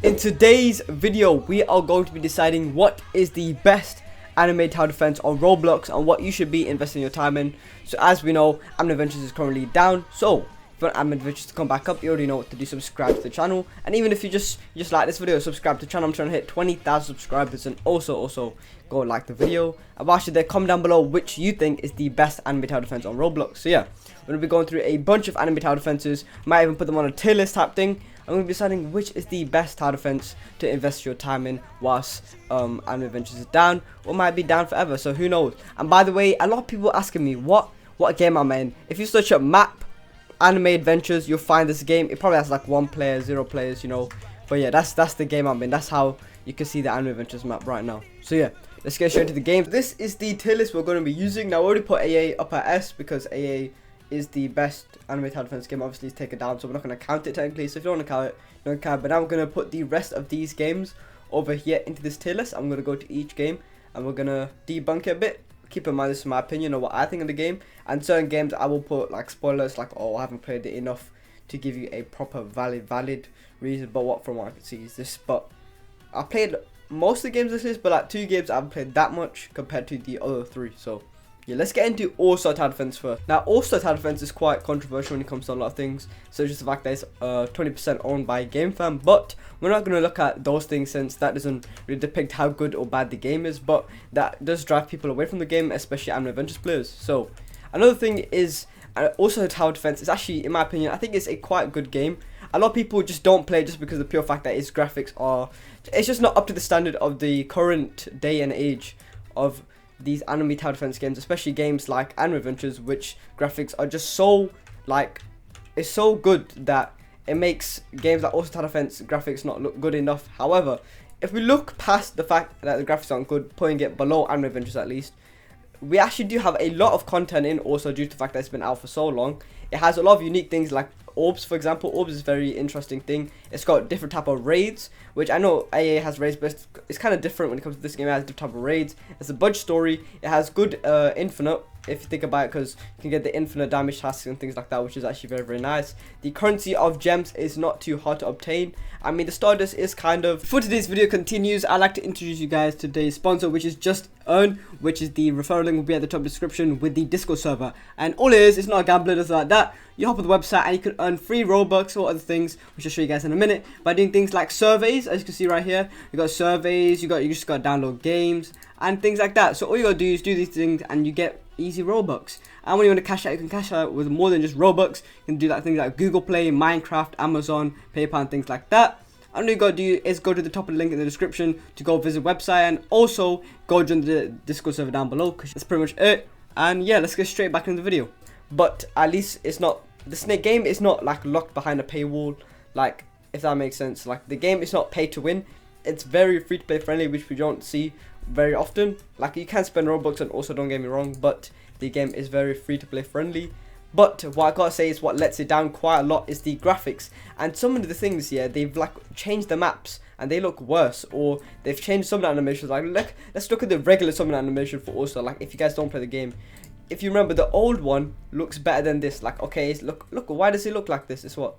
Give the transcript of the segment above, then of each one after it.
In today's video, we are going to be deciding what is the best anime tower defense on Roblox and what you should be investing your time in. So as we know, Anime Adventures is currently down. So if you want Anime Adventures to come back up, you already know what to do. Subscribe to the channel, and even if you just like this video, subscribe to the channel. I'm trying to hit 20,000 subscribers, and also go like the video. And whilst you're there, comment down below which you think is the best anime tower defense on Roblox. So yeah, we're gonna be going through a bunch of anime tower defenses. Might even put them on a tier list type thing. I'm going to be deciding which is the best tower defense to invest your time in whilst Anime Adventures is down, or might be down forever, so who knows. And by the way, a lot of people asking me what game I'm in. If you search up map Anime Adventures, you'll find this game. It probably has like 1 player, 0 players, you know. But yeah, that's the game I'm in. That's how you can see the Anime Adventures map right now. So yeah, let's get straight into the game. This is the tier list we're going to be using. Now I already put AA up at S because AA is the best anime tower defense game. Obviously it's taken down, so we're not going to count it technically. So if you don't want to count it, don't count. But now I'm going to put the rest of these games over here into this tier list. I'm going to go to each game and we're going to debunk it a bit. Keep in mind, this is my opinion of what I think of the game, and certain games I will put like spoilers, like, oh, I haven't played it enough to give you a proper valid reason. But what from what I can see is this. But I played most of the games this list, but like 2 games I haven't played that much compared to the other 3. So yeah, let's get into All-Star Tower Defense first. Now, All-Star Tower Defense is quite controversial when it comes to a lot of things. So just the fact that it's 20% owned by GameFam. But we're not going to look at those things since that doesn't really depict how good or bad the game is. But that does drive people away from the game, especially Anime Adventures players. So another thing is also Tower Defense is actually, in my opinion, I think it's a quite good game. A lot of people just don't play it just because of the pure fact that its graphics are, it's just not up to the standard of the current day and age of these anime tower defense games, especially games like Anime Adventures, which graphics are just so, like, it's so good that it makes games like also tower defense graphics not look good enough. However, if we look past the fact that the graphics aren't good, putting it below Anime Adventures at least, we actually do have a lot of content in, also due to the fact that it's been out for so long. It has a lot of unique things like orbs, for example. Orbs is a very interesting thing. It's got different type of raids, which I know AA has raids, but it's kind of different when it comes to this game. It has different type of raids. It's a budget story. It has good infinite, if you think about it, because you can get the infinite damage tasks and things like that, which is actually very nice. The currency of gems is not too hard to obtain. I mean, the Stardust is kind of... Before today's video continues, I'd like to introduce you guys to today's sponsor, which is JustEarn, which is the referral link will be at the top description with the Discord server. And all it is, it's not a gambler, nothing like that. You hop on the website and you can earn free Robux or other things, which I'll show you guys in a minute, by doing things like surveys. As you can see right here, you got surveys, you just got to download games and things like that. So all you got to do is do these things and you get easy Robux. And when you want to cash out, you can cash out with more than just Robux. You can do like things like Google Play, Minecraft, Amazon, PayPal, and things like that. And all you got to do is go to the top of the link in the description to go visit the website, and also go join the Discord server down below, because that's pretty much it. And yeah, let's get straight back into the video. But at least it's not, the Snake game is not like locked behind a paywall, like, if that makes sense. Like, the game is not pay to win. It's very free to play friendly, which we don't see very often. Like, you can spend Robux, and also don't get me wrong, but the game is very free to play friendly. But what I gotta say is what lets it down quite a lot is the graphics. And some of the things, yeah, they've like changed the maps and they look worse, or they've changed some of the animations. Like, let's look at the regular summon animation for also, like, if you guys don't play the game. If you remember, the old one looks better than this. Like, okay, look, why does it look like this? It's what?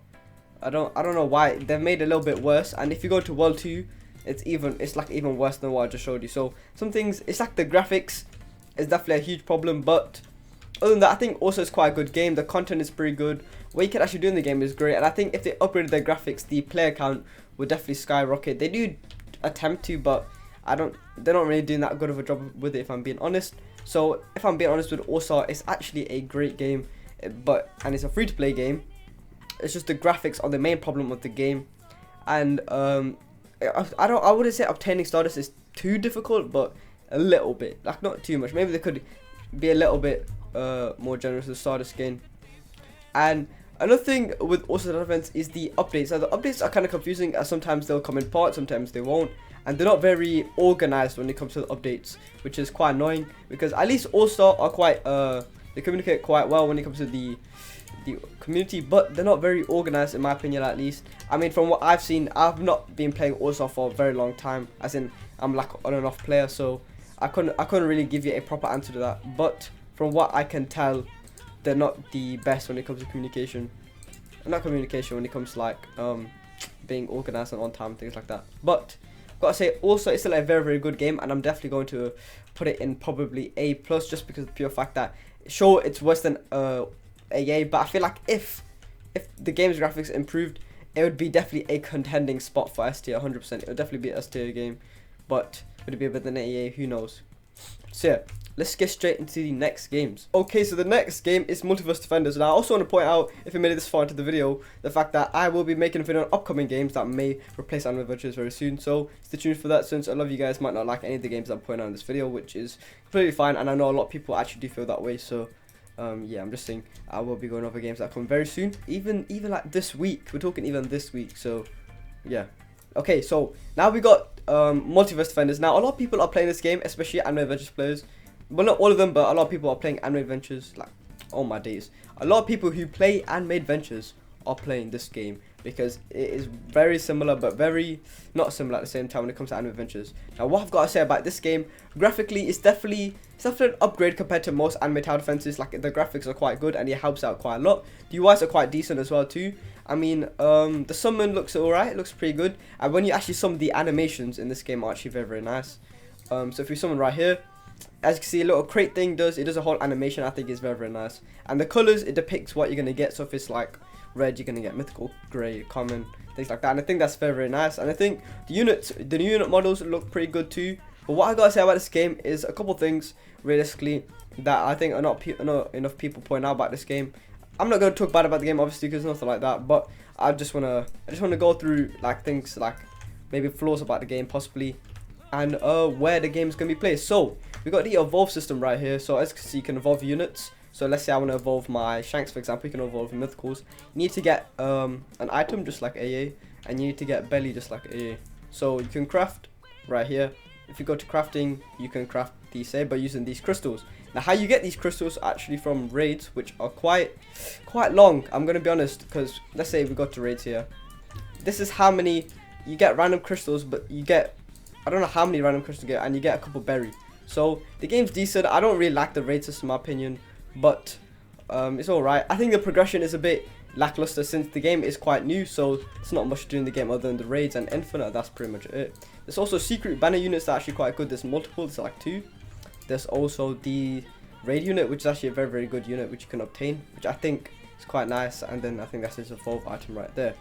I don't know why. They've made it a little bit worse. And if you go to World 2, it's like even worse than what I just showed you. So some things, it's like the graphics is definitely a huge problem, but other than that, I think also it's quite a good game. The content is pretty good. What you can actually do in the game is great. And I think if they upgraded their graphics, the player count would definitely skyrocket. They do attempt to, but they're not really doing that good of a job with it, if I'm being honest. So if I'm being honest with All-Star, it's actually a great game, and it's a free-to-play game. It's just the graphics are the main problem of the game. And I wouldn't say obtaining Stardust is too difficult, but a little bit, like not too much. Maybe they could be a little bit more generous with Stardust gain. And another thing with also the events is the updates. Now the updates are kind of confusing, as sometimes they'll come in parts, sometimes they won't, and they're not very organized when it comes to the updates, which is quite annoying, because at least All-Star are quite they communicate quite well when it comes to the community, but they're not very organized, in my opinion, at least. I mean, from what I've seen, I've not been playing All-Star for a very long time, as in I'm like on and off player, so I couldn't really give you a proper answer to that. But from what I can tell, they're not the best when it comes to communication. Not communication, when it comes to like being organized and on time and things like that. But gotta say also it's still a very, very good game, and I'm definitely going to put it in probably A plus, just because of the pure fact that sure it's worse than AA, but I feel like if the game's graphics improved, it would be definitely a contending spot for S tier 100%. It would definitely be a S tier game, but would it be better than AA? Who knows? So yeah, let's get straight into the next games. Okay, so the next game is Multiverse Defenders, and I also want to point out, if you made it this far into the video, the fact that I will be making a video on upcoming games that may replace Anime Adventures very soon. So stay tuned for that, since a lot of you guys might not like any of the games I'm pointing out in this video, which is completely fine, and I know a lot of people actually do feel that way. So yeah, I'm just saying I will be going over games that come very soon, even like this week. We're talking even this week. So yeah. Okay, so now we got Multiverse Defenders. Now a lot of people are playing this game, especially Anime Adventures players. Well, not all of them, but a lot of people are playing Anime Adventures. Like, oh my days, a lot of people who play Anime Adventures are playing this game, because it is very similar, but very not similar at the same time when it comes to Anime Adventures. Now what I've got to say about this game, graphically it's definitely an upgrade compared to most Anime Tower Defenses. Like, the graphics are quite good and it helps out quite a lot. The UIs are quite decent as well too. I mean, the summon looks alright, it looks pretty good, and when you actually summon, the animations in this game are actually very, very nice. So if you summon right here, as you can see, a little crate thing does a whole animation. I think is very, very nice, and the colors, it depicts what you're gonna get. So if it's like red, you're gonna get mythical, grey, common, things like that, and I think that's very, very nice. And I think the new unit models look pretty good too. But what I gotta say about this game is a couple things realistically that I think are not enough people point out about this game. I'm not gonna talk bad about the game, obviously, because nothing like that, but I just wanna go through like things like maybe flaws about the game possibly, and where the game's gonna be placed. So we got the evolve system right here. So as you can see, you can evolve units. So let's say I want to evolve my Shanks, for example. You can evolve mythicals. You need to get an item just like AA, and you need to get belly just like AA. So you can craft right here. If you go to crafting, you can craft these by using these crystals. Now how you get these crystals are actually from raids, which are quite long, I'm gonna be honest, because let's say we go to raids here. This is how many you get, random crystals, but you get, I don't know how many random crystals you get, and you get a couple berry. So the game's decent. I don't really like the raid system in my opinion, but it's alright. I think the progression is a bit lackluster since the game is quite new, so it's not much to do in the game other than the raids and infinite. That's pretty much it. There's also secret banner units that are actually quite good. There's multiple, there's like 2. There's also the raid unit, which is actually a very, very good unit which you can obtain, which I think is quite nice. And then I think that's his evolve item right there.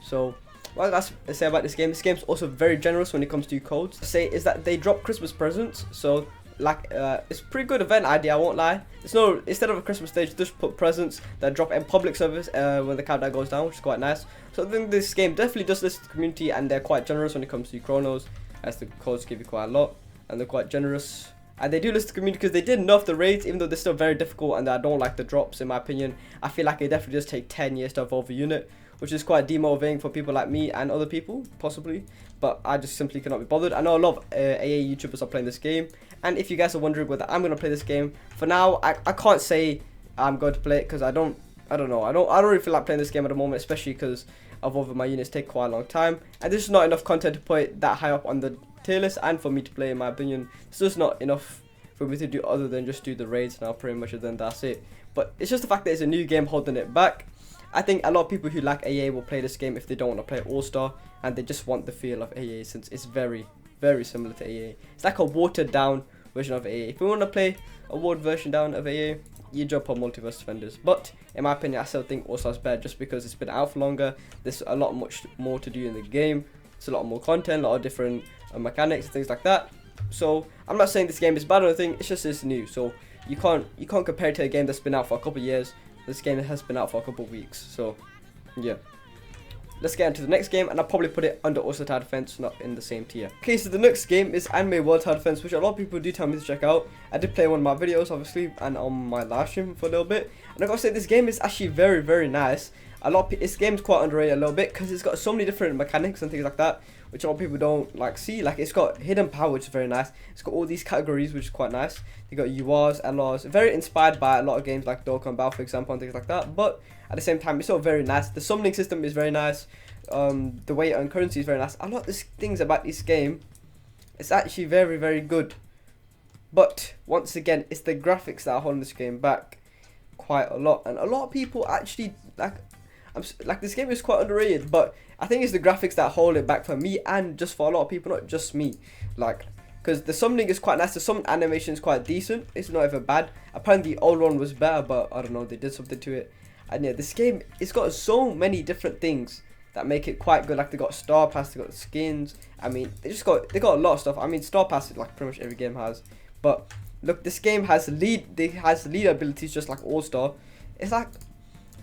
So what I say about this game game's also very generous when it comes to codes. Say is that they drop Christmas presents. So like it's a pretty good event idea, I won't lie. It's no, instead of a Christmas stage, just put presents that drop in public service when the countdown goes down, which is quite nice. So I think this game definitely does listen to the community, and they're quite generous when it comes to chronos, as the codes give you quite a lot, and they're quite generous. And they do listen to the community because they did nerf the raids, even though they're still very difficult, and I don't like the drops in my opinion. I feel like it definitely does take 10 years to evolve a unit, which is quite demotivating for people like me and other people, possibly. But I just simply cannot be bothered. I know a lot of AA YouTubers are playing this game, and if you guys are wondering whether I'm going to play this game, for now, I can't say I'm going to play it, because I don't know. I don't really feel like playing this game at the moment, especially because evolving my units take quite a long time, and there's just not enough content to put it that high up on the tier list, and for me to play, in my opinion. It's just not enough for me to do other than just do the raids now, pretty much, and then that's it. But it's just the fact that it's a new game holding it back. I think a lot of people who like AA will play this game if they don't want to play All-Star, and they just want the feel of AA, since it's very, very similar to AA. It's like a watered down version of AA. If you want to play a watered version down of AA, you jump on Multiverse Defenders. But in my opinion, I still think All-Star's better, just because it's been out for longer. There's a lot much more to do in the game. It's a lot more content, a lot of different mechanics and things like that. So I'm not saying this game is bad or anything, it's just it's new. So you can't compare it to a game that's been out for a couple of years. This game has been out for a couple of weeks. So yeah, let's get into the next game, and I'll probably put it under Allar TI Defense, not in the same tier. Okay, so the next game is Anime World TI Defense, which a lot of people do tell me to check out. I did play one of my videos, obviously, and on my live stream for a little bit, and I gotta say this game is actually very, very nice. This game's quite underrated a little bit, because it's got so many different mechanics and things like that, which a lot of people don't like see. Like, it's got hidden power, which is very nice. It's got all these categories, which is quite nice. You got URs, LRs, very inspired by a lot of games like Dokkan Battle, for example, and things like that. But at the same time, it's still very nice. The summoning system is very nice. The way you earn currency is very nice. A lot of these things about this game, it's actually very, very good. But once again, it's the graphics that are holding this game back quite a lot, and a lot of people actually like this game is quite underrated, but I think it's the graphics that hold it back for me, and just for a lot of people, not just me. Like, because the summoning is quite nice, the summon animation is quite decent, it's not ever bad. Apparently the old one was better, but I don't know, they did something to it. And yeah, this game, it's got so many different things that make it quite good. Like, they got Star Pass, they got skins. I mean, they got a lot of stuff. I mean, Star Pass is like pretty much every game has. But look, this game has lead abilities just like All Star. It's like,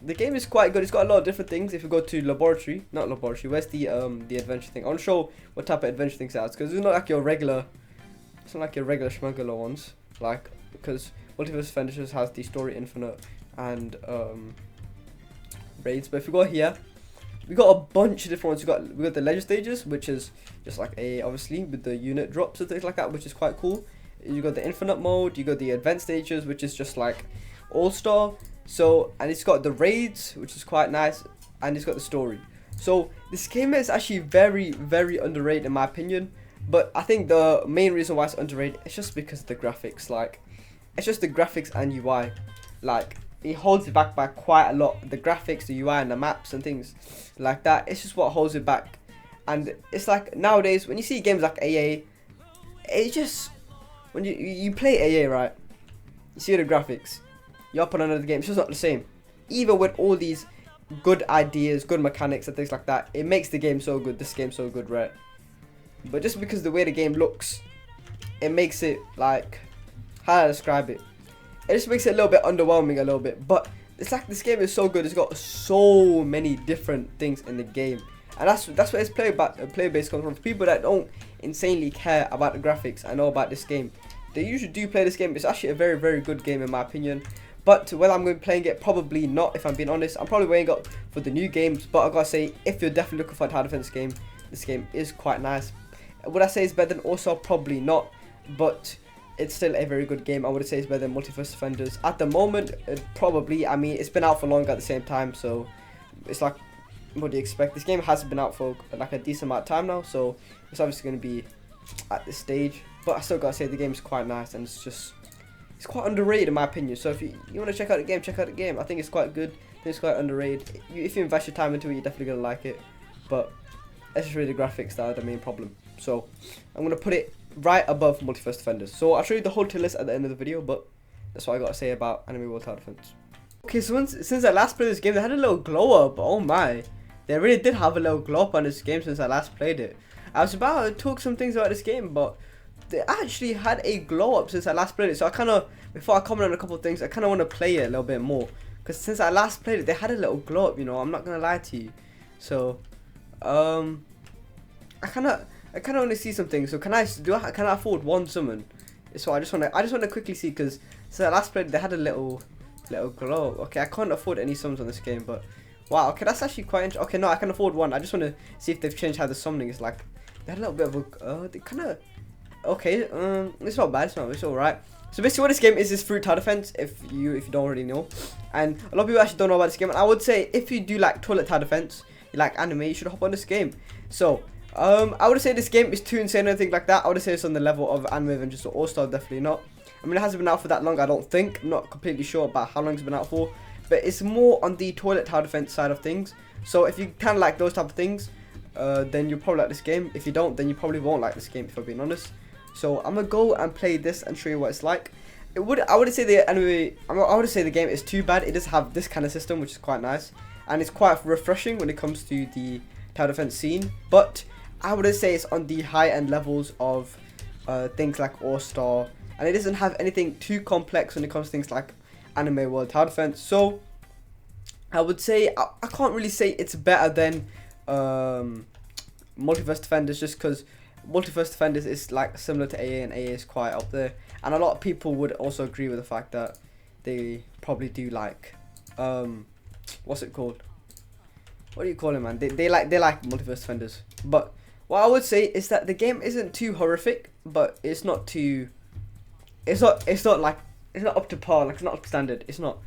the game is quite good. It's got a lot of different things. If you go to not laboratory, where's the adventure thing? I want to show what type of adventure things it has, because it's not like your regular smuggler ones. Like, because Multiverse Defenders has the story infinite and raids. But if you go here, we got a bunch of different ones. We got the legend stages, which is just like obviously with the unit drops and things like that, which is quite cool. You got the infinite mode. You got the advanced stages, which is just like All Star. So, and it's got the raids, which is quite nice, and it's got the story. So this game is actually very, very underrated in my opinion. But I think the main reason why it's underrated is just because of the graphics. Like, it's just the graphics and UI. Like, it holds it back by quite a lot. The graphics, the UI, and the maps and things like that. It's just what holds it back. And it's like nowadays when you see games like AA, it just, when you play AA, right? You see the graphics. You're up on another game. It's just not the same. Even with all these good ideas, good mechanics and things like that, it makes the game so good. This game so good, right? But just because the way the game looks, it makes it like, how do I describe it? It just makes it a little bit underwhelming a little bit. But it's like this game is so good. It's got so many different things in the game, and that's where its player base comes from. For people that don't insanely care about the graphics and know about this game, they usually do play this game. It's actually a very, very good game in my opinion. But whether I'm going to be playing it, probably not, if I'm being honest. I'm probably waiting up for the new games. But I gotta say, if you're definitely looking for a tower defense game, this game is quite nice. Would I say it's better than Also? Probably not. But it's still a very good game. I would say it's better than Multiverse Defenders. At the moment, probably. I mean, it's been out for long at the same time. So it's like, what do you expect? This game has been out for like a decent amount of time now. So it's obviously going to be at this stage. But I still gotta say the game is quite nice, and it's quite underrated in my opinion. So if you want to check out the game, check out the game. I think it's quite good. I think it's quite underrated. If you invest your time into it, you're definitely going to like it. But it's just really the graphics that are the main problem. So I'm going to put it right above Multiverse Defenders. So I'll show you the whole tier list at the end of the video, but that's what I got to say about Anime World Tower Defense. Okay, so since I last played this game, they had a little glow up. Oh my. They really did have a little glow up on this game since I last played it. I was about to talk some things about this game, but they actually had a glow up since I last played it. So I kind of, before I comment on a couple of things, I kind of want to play it a little bit more, because since I last played it, they had a little glow up, you know. I'm not gonna lie to you. So I kind of want to see some things. So can I afford one summon? So I just want to quickly see, because since I last played, they had a little glow. Okay, I can't afford any summons on this game, but wow. Okay, that's actually quite interesting. Okay, no, I can afford one. I just want to see if they've changed how the summoning is. Like, they had a little bit of a they kind of. Okay, it's not bad. It's alright. So basically, what this game is fruit tower defense. If you don't already know, and a lot of people actually don't know about this game. And I would say, if you do like toilet tower defense, you like anime, you should hop on this game. So I would say this game is too insane or anything like that. I would say it's on the level of Anime Adventures or All Star. Definitely not. I mean, it hasn't been out for that long. I don't think. I'm not completely sure about how long it's been out for, but it's more on the toilet tower defense side of things. So if you kind of like those type of things, then you'll probably like this game. If you don't, then you probably won't like this game, if I'm being honest. So I'm gonna go and play this and show you what it's like. I wouldn't say the game is too bad. It does have this kind of system, which is quite nice, and it's quite refreshing when it comes to the tower defense scene. But I wouldn't say it's on the high end levels of things like All Star, and it doesn't have anything too complex when it comes to things like Anime World Tower Defense. So I would say I can't really say it's better than Multiverse Defenders, just because Multiverse Defenders is like similar to AA, and AA is quite up there, and a lot of people would also agree with the fact that they probably do like what's it called? What do you call it, man? They like Multiverse Defenders. But what I would say is that the game isn't too horrific, but it's not too. It's not up to par. Like, it's not up to standard. It's not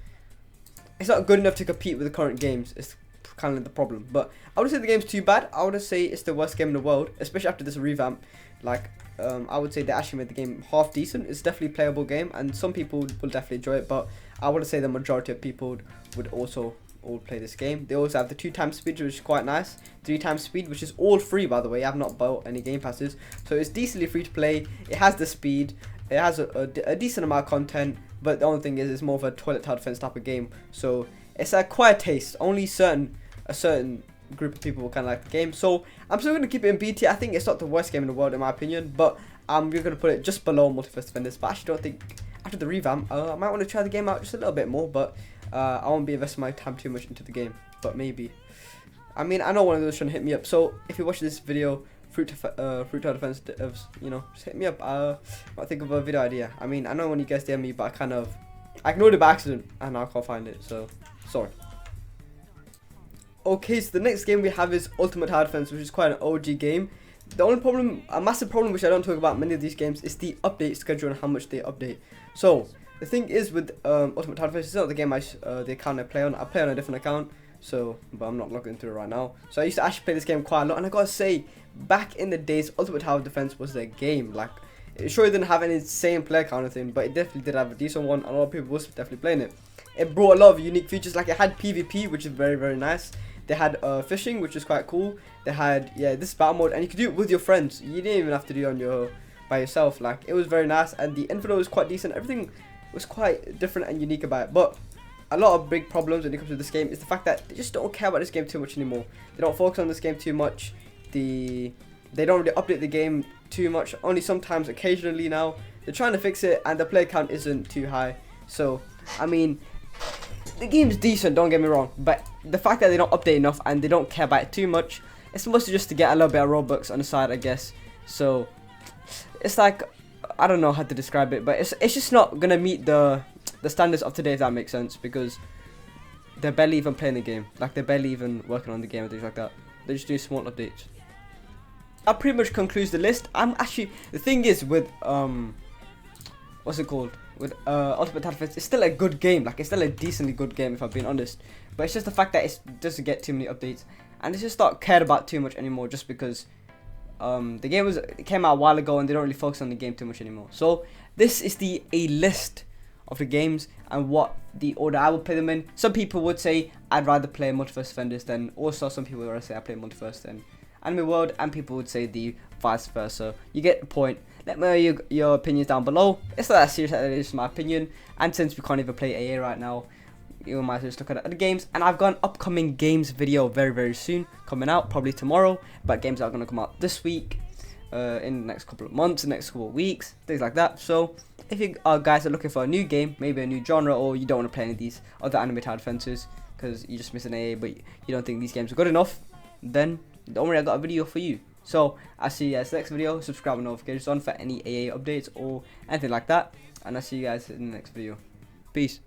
good enough to compete with the current games. It's kind of the problem. But I would say the game's too bad. I would say it's the worst game in the world, especially after this revamp. Like, I would say they actually made the game half decent. It's definitely a playable game, and some people will definitely enjoy it, but I would say the majority of people would also all play this game. They also have the 2x speed, which is quite nice. 3x speed, which is all free, by the way. I've not bought any game passes, so it's decently free to play. It has the speed. It has a decent amount of content, but the only thing is it's more of a toilet tower defense type of game. So it's a quiet taste. Only a certain group of people will kind of like the game. So I'm still going to keep it in BT. I think it's not the worst game in the world in my opinion, but we're going to put it just below Multiverse Defenders. But I actually don't think after the revamp, I might want to try the game out just a little bit more, but I won't be investing my time too much into the game. But maybe. I mean, I know one of those trying to hit me up. So if you watch this video, Fruit Tower Defense devs, you know, just hit me up. I might think of a video idea. I mean, I know when you guys DM me, but I ignored it by accident and I can't find it. So sorry. Okay, so the next game we have is Ultimate Tower Defense, which is quite an OG game. The only problem, a massive problem which I don't talk about in many of these games, is the update schedule and how much they update. So the thing is with Ultimate Tower Defense, it's not the game the account I play on. I play on a different account, but I'm not logging into it right now. So I used to actually play this game quite a lot, and I gotta say, back in the days, Ultimate Tower Defense was a game. Like, it sure didn't have any insane player count or thing, but it definitely did have a decent one, and a lot of people was definitely playing it. It brought a lot of unique features, like it had PvP, which is very, very nice. They had fishing, which is quite cool. They had, yeah, this battle mode, and you could do it with your friends. You didn't even have to do it by yourself. Like, it was very nice, and the info was quite decent. Everything was quite different and unique about it. But a lot of big problems when it comes to this game is the fact that they just don't care about this game too much anymore. They don't focus on this game too much. They don't really update the game too much. Only sometimes, occasionally now. They're trying to fix it, and the player count isn't too high. So, I mean, the game's decent, don't get me wrong, but the fact that they don't update enough and they don't care about it too much, it's mostly just to get a little bit of Robux on the side, I guess. So it's like, I don't know how to describe it, but it's just not gonna meet the standards of today, if that makes sense, because they're barely even playing the game. Like, they're barely even working on the game and things like that. They're just doing small updates. That pretty much concludes the list. The thing is with what's it called? With Ultimate Tower Defense, it's still a good game. Like, it's still a decently good game, if I'm being honest. But it's just the fact that it doesn't get too many updates, and it's just not cared about too much anymore, just because the game it came out a while ago, and they don't really focus on the game too much anymore. So this is a list of the games and what the order I would play them in. Some people would say I'd rather play Multiverse Defenders, then also some people would say I play Multiverse then Anime World, and people would say the vice versa. You get the point. Let me know your opinions down below. It's not that serious, that is my opinion. And since we can't even play AA right now, you might as well just look at other games. And I've got an upcoming games video very, very soon coming out, probably tomorrow. But games are going to come out this week, in the next couple of months, the next couple of weeks, things like that. So if you guys are looking for a new game, maybe a new genre, or you don't want to play any of these other Anime Tower Defenses because you just miss an AA, but you don't think these games are good enough, then don't worry, I got a video for you. So I'll see you guys next video. Subscribe and notifications on for any AA updates or anything like that, and I'll see you guys in the next video. Peace.